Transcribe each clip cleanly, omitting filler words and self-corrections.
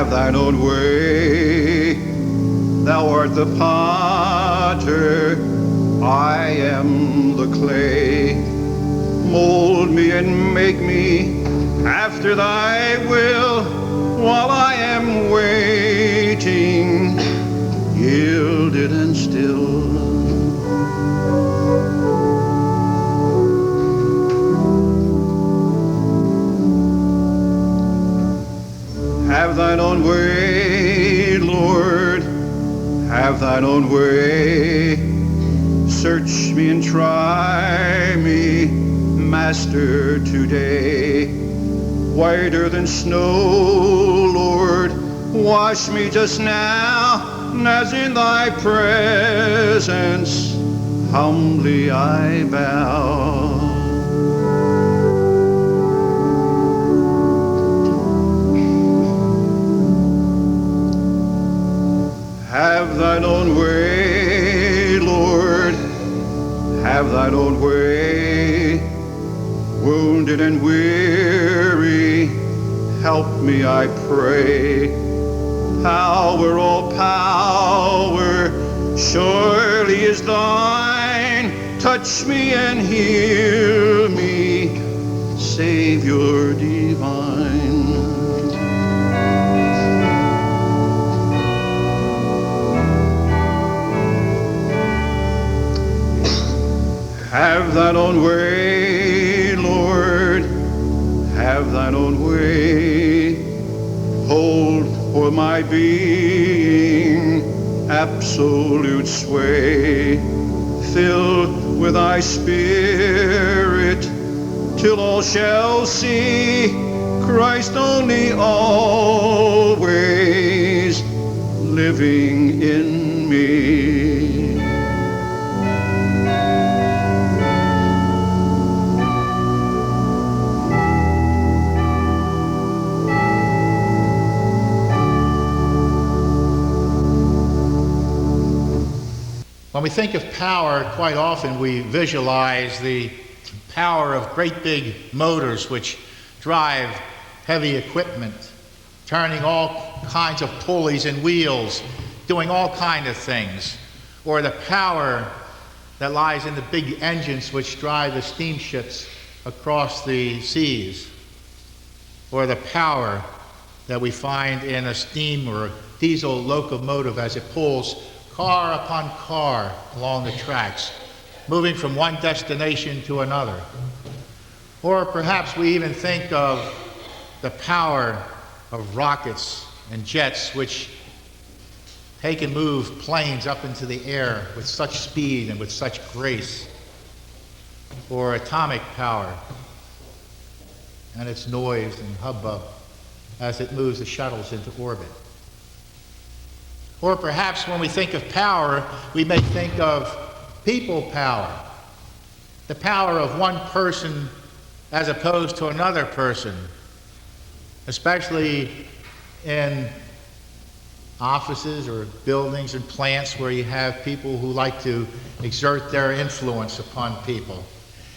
have thine own way. Thou art the potter, I am the clay. Mold me and make me after thy will, while I am waiting, yielded and still. Have thine own way, Lord, have thine own way. Search me and try me, Master, today. Whiter than snow, Lord, wash me just now, as in thy presence humbly I bow. Have thine own way, Lord, have thine own way. Wounded and weary, help me, I pray. Power, all power, surely is thine. Touch me and heal me, Savior divine. Have thine own way, Lord, have thine own way. Hold for my being absolute sway. Fill with thy Spirit till all shall see Christ only always living in me. When we think of power, quite often we visualize the power of great big motors which drive heavy equipment, turning all kinds of pulleys and wheels, doing all kinds of things. Or the power that lies in the big engines which drive the steamships across the seas. Or the power that we find in a steam or a diesel locomotive as it pulls car upon car along the tracks, moving from one destination to another. Or perhaps we even think of the power of rockets and jets which take and move planes up into the air with such speed and with such grace. Or atomic power and its noise and hubbub as it moves the shuttles into orbit. Or perhaps when we think of power, we may think of people power, the power of one person as opposed to another person, especially in offices or buildings and plants where you have people who like to exert their influence upon people,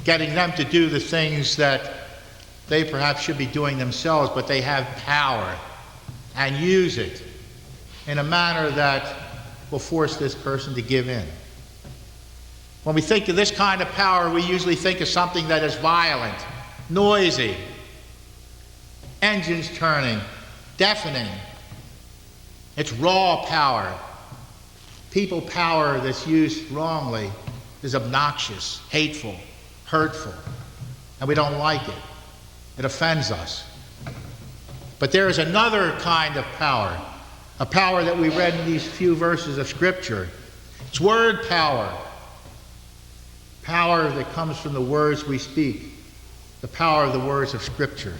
getting them to do the things that they perhaps should be doing themselves, but they have power and use it in a manner that will force this person to give in. When we think of this kind of power, we usually think of something that is violent, noisy, engines turning, deafening. It's raw power. People power that's used wrongly is obnoxious, hateful, hurtful, and we don't like it. It offends us. But there is another kind of power, a power that we read in these few verses of Scripture. It's word power. Power that comes from the words we speak, the power of the words of Scripture,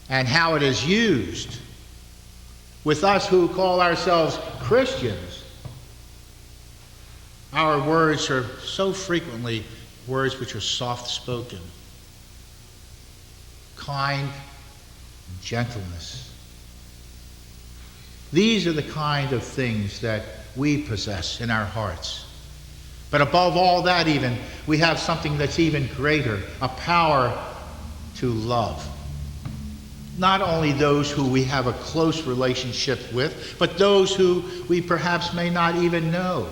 and how it is used. With us who call ourselves Christians, our words are so frequently words which are soft-spoken, kind, and gentleness. These are the kind of things that we possess in our hearts. But above all that even, we have something that's even greater, a power to love. not only those who we have a close relationship with, but those who we perhaps may not even know.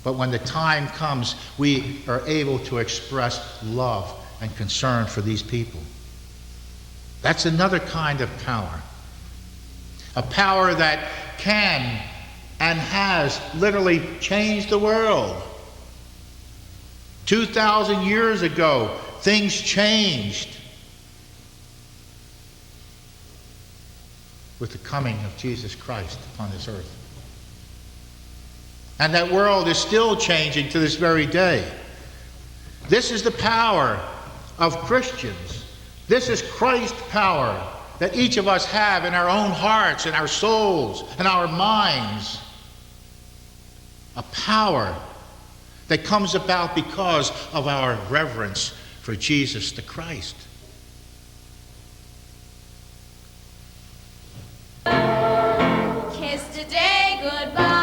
But when the time comes, we are able to express love and concern for these people. That's another kind of power. A power that can and has literally changed the world. 2,000 years ago, things changed with the coming of Jesus Christ upon this earth. And that world is still changing to this very day. This is the power of Christians. This is Christ's power that each of us have in our own hearts and our souls and our minds. A power that comes about because of our reverence for Jesus the Christ. Kiss today goodbye.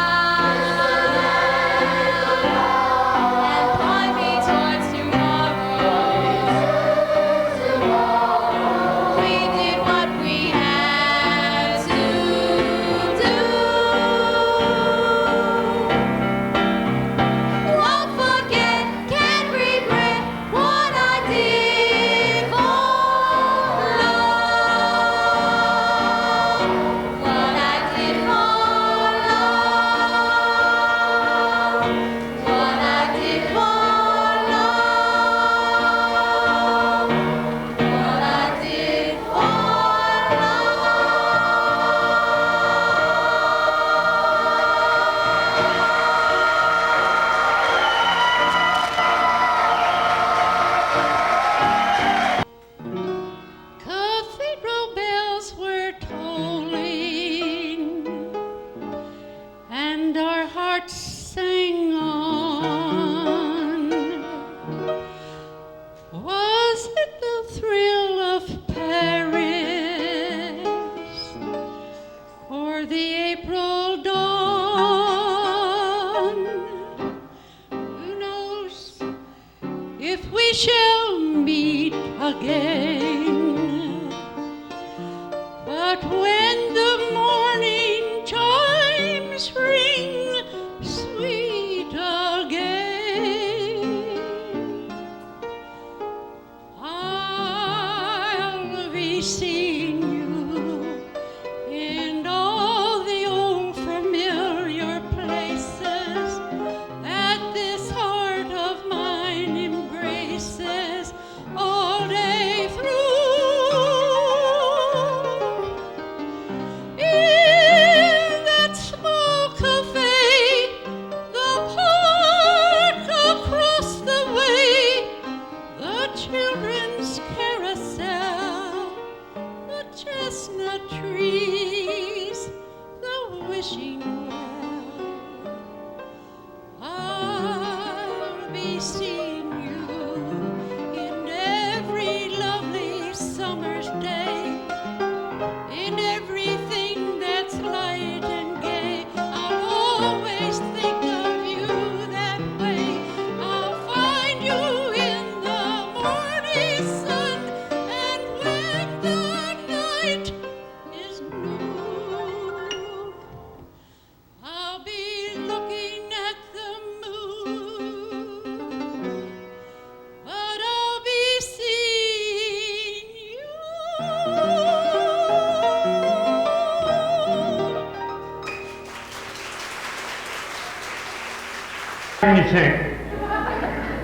Anything.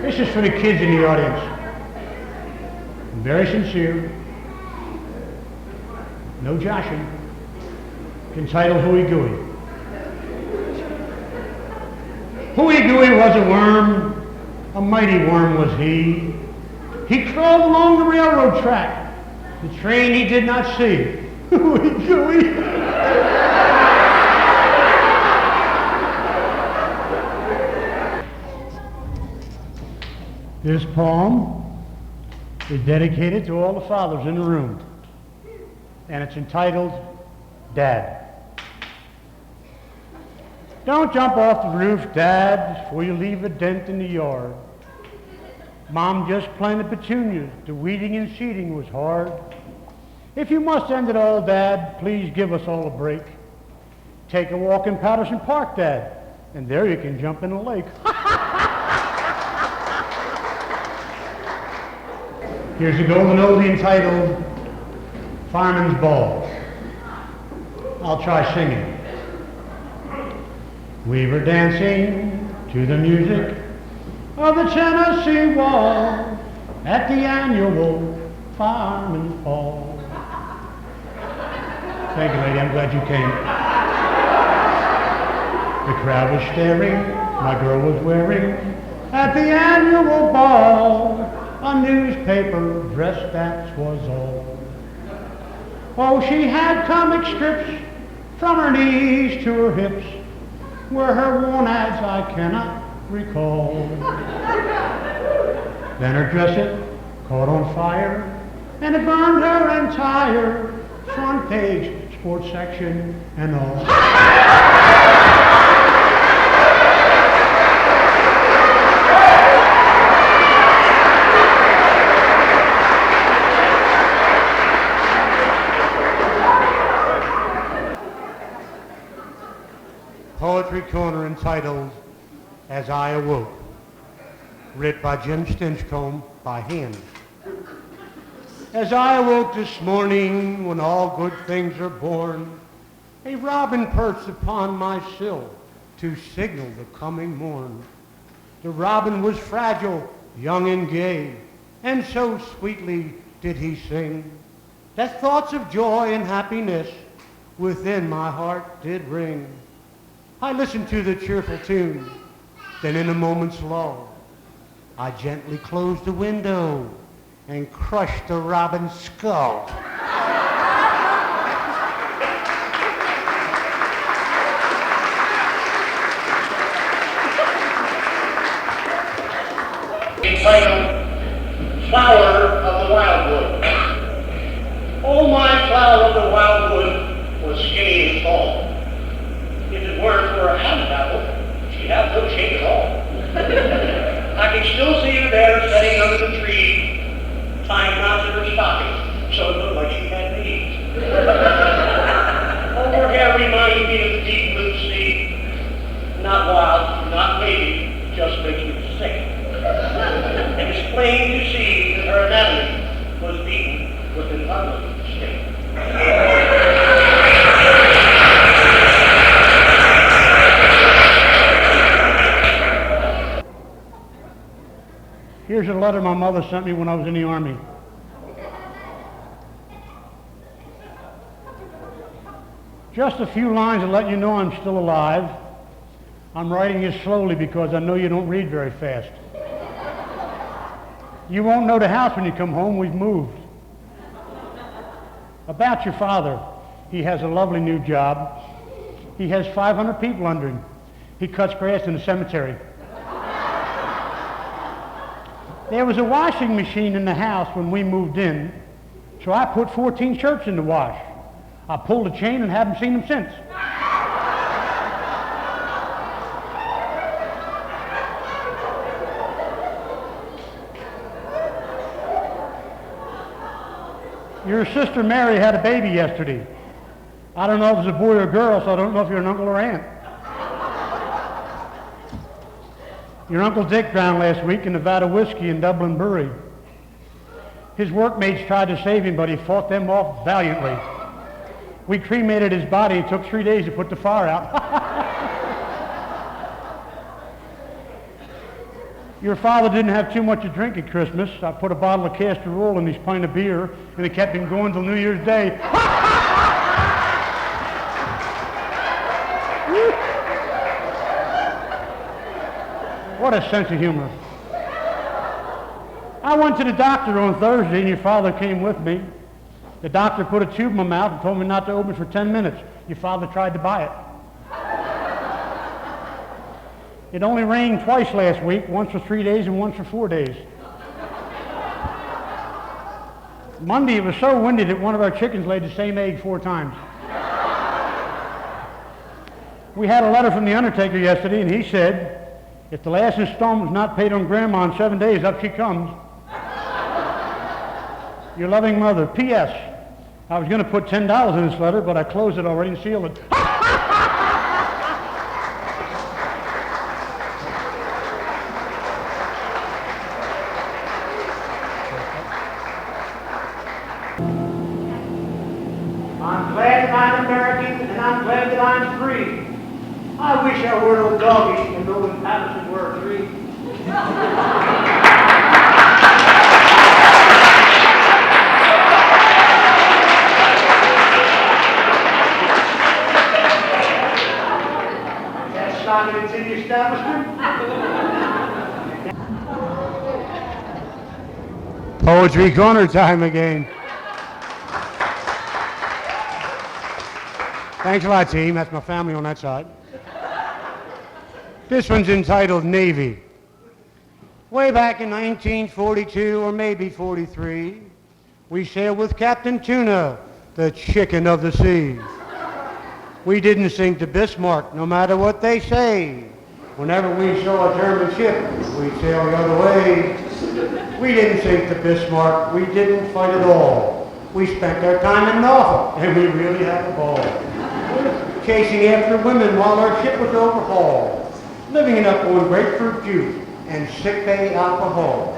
This is for the kids in the audience. I'm very sincere. No joshing. It's entitled Hooey Gooey. Hooey Gooey was a worm, a mighty worm was he. He crawled along the railroad track, the train he did not see. Hooey Gooey. This poem is dedicated to all the fathers in the room, and it's entitled, Dad. Don't jump off the roof, Dad, before you leave a dent in the yard. Mom just planted petunias. The weeding and seeding was hard. If you must end it all, Dad, please give us all a break. Take a walk in Patterson Park, Dad, and there you can jump in the lake. Here's a golden oldie entitled Fireman's Ball. I'll try singing. We were dancing to the music of the Tennessee Waltz at the annual Fireman's Ball. Thank you, lady. I'm glad you came. The crowd was staring. My girl was wearing at the annual ball a newspaper dress, that was all. Oh, she had comic strips from her knees to her hips. Were her worn ads I cannot recall. Then her dress it caught on fire, and it burned her entire front page, sports section, and all. Poetry Corner entitled As I Awoke, writ by Jim Stinchcomb by hand. As I awoke this morning, when all good things are born, a robin perched upon my sill to signal the coming morn. The robin was fragile, young and gay, and so sweetly did he sing, that thoughts of joy and happiness within my heart did ring. I listened to the cheerful tune, then in a moment's lull, I gently closed the window and crushed the robin's skull. Entitled Flower of the Wildwood. Oh, my flower of the wildwood was skinny and tall. If it weren't for a Adam's apple, she'd have no shape at all. I can still see her there sitting under the tree, tying knots in her stocking, so it looked like she had knees. Oh, her hair reminded me of the deep blue sea. Not wild, not wavy, just makes me sick. It was plain to see that her anatomy was beaten with an ugly stick. Here's a letter my mother sent me when I was in the Army. Just a few lines to let you know I'm still alive. I'm writing this slowly because I know you don't read very fast. You won't know the house when you come home. We've moved. About your father, he has a lovely new job. He has 500 people under him. He cuts grass in the cemetery. There was a washing machine in the house when we moved in, so I put 14 shirts in the wash. I pulled a chain and haven't seen them since. Your sister Mary had a baby yesterday. I don't know if it's a boy or a girl, so I don't know if you're an uncle or aunt. Your Uncle Dick drowned last week in Nevada whiskey in Dublin Brewery. His workmates tried to save him, but he fought them off valiantly. We cremated his body. It took 3 days to put the fire out. Your father didn't have too much to drink at Christmas. I put a bottle of castor oil in his pint of beer, and it kept him going till New Year's Day. What a sense of humor. I went to the doctor on Thursday, and your father came with me. The doctor put a tube in my mouth and told me not to open it for 10 minutes. Your father tried to buy it. It only rained twice last week, once for 3 days and once for 4 days. Monday, it was so windy that one of our chickens laid the same egg 4 times. We had a letter from the undertaker yesterday, and he said, If the last installment is not paid on Grandma in 7 days, up she comes. Your loving mother. P.S. I was going to put $10 in this letter, but I closed it already and sealed it. I'm glad that I'm American, and I'm glad that I'm free. I wish I were no doggy and no inhabitants were a tree. That's not in the establishment. Poetry corner time again. Thanks a lot, team. That's my family on that side. This one's entitled Navy. Way back in 1942 or maybe 43, we sailed with Captain Tuna, the chicken of the sea. We didn't sink to Bismarck, no matter what they say. Whenever we saw a German ship, we'd sail the other way. We didn't sink to Bismarck, we didn't fight at all. We spent our time in Norfolk, and we really had a ball. Chasing after women while our ship was overhauled, living it up on grapefruit juice and sick bay alcohol.